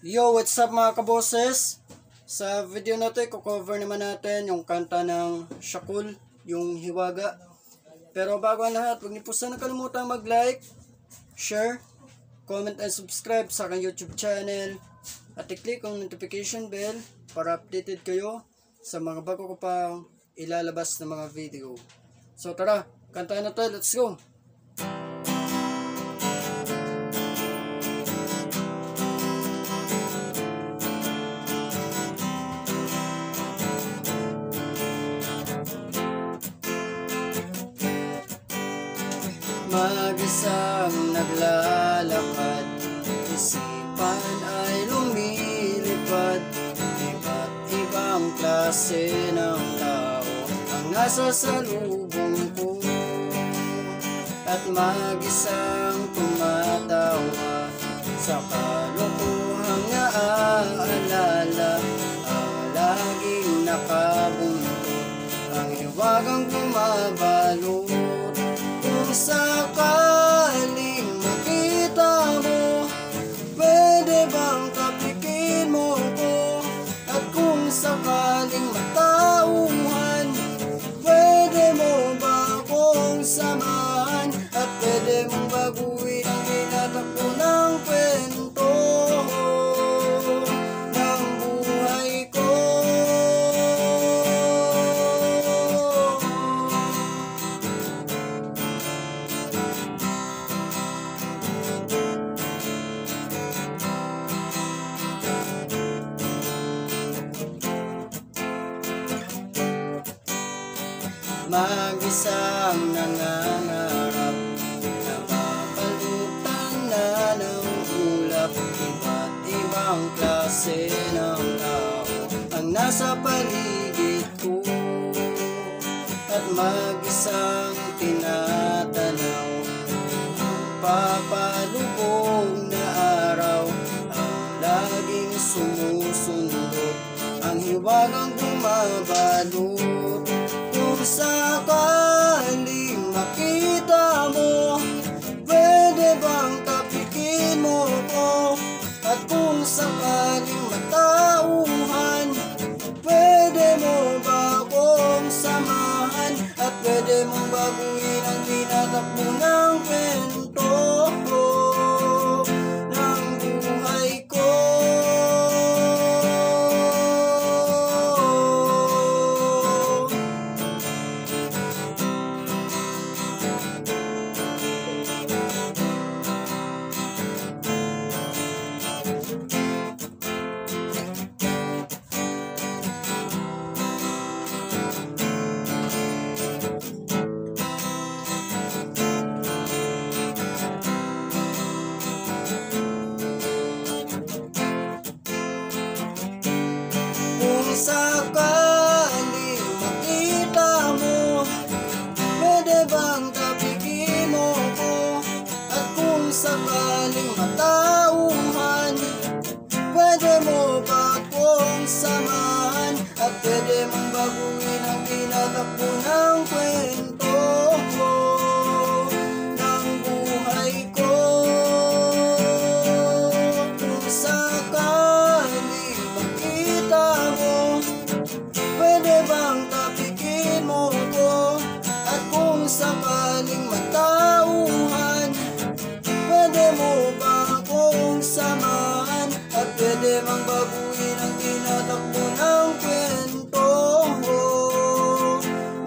Yo, what's up mga kaboses? Sa video na to, i-cover naman natin yung kanta ng Shakul, yung Hiwaga. Pero bago ang lahat, huwag niyo po sana kalimutang mag-like, share, comment and subscribe sa aking YouTube channel. At i-click ang notification bell para updated kayo sa mga bago ko pang ilalabas na mga video. So tara, kantahan na to, let's go! Mag-isang naglalakad, isipan ay lumilipad. Iba't ibang klase ng tao ang nasa salubong ko. At mag-isang tumatawa sa kalokohang naaalala. Ang laging nakabuntot, ang hiwagang bumabalot. Kung sakaling makita mo, pwede bang tapikin mo ko? At kung sakaling matauhan, pwede mo ba akong samahan? At pwede mong baguhin ang tinatakbo ng kwento ng buhay ko. Mag-isang nangangarap, napapalutan na ng ulap. Iba't ibang klase ng tao ang nasa paligid ko. At mag-isang tinatanaw ang papalubog na araw. Ang laging sumusunod, ang hiwagang bumabalot. Kung sakaling makita mo, pwede bang tapikin mo ko? At kung sakaling matauhan, pwede mo ba akong samahan? At pwede mong baguhin ang tinatakbo ng kwento ng buhay ko. Kung sakaling makita mo, pwede bang tapikin mo ko? At kung sakaling matauhan, pwede mo ba akong samahan? At pwede mong baguhin ang tinatakbo ng kwento ng buhay ko. Kung sakaling makita mo, pwede bang tapikin mo ko? At kung sakaling matauhan, pwede mo ba akong samahan? At pwede mang baguhin ang tinatakbo ng kwento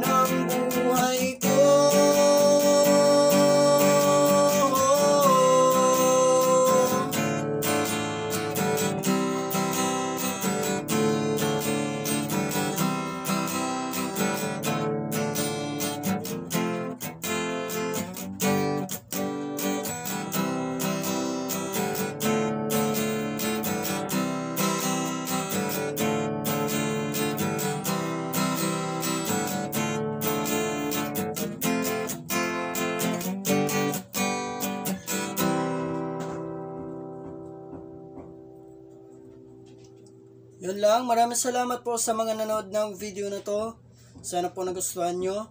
ng buhay ko. Yun lang, maraming salamat po sa mga nanood ng video na to. Sana po nagustuhan nyo.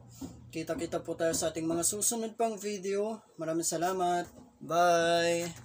Kita-kita po tayo sa ating mga susunod pang video. Maraming salamat. Bye!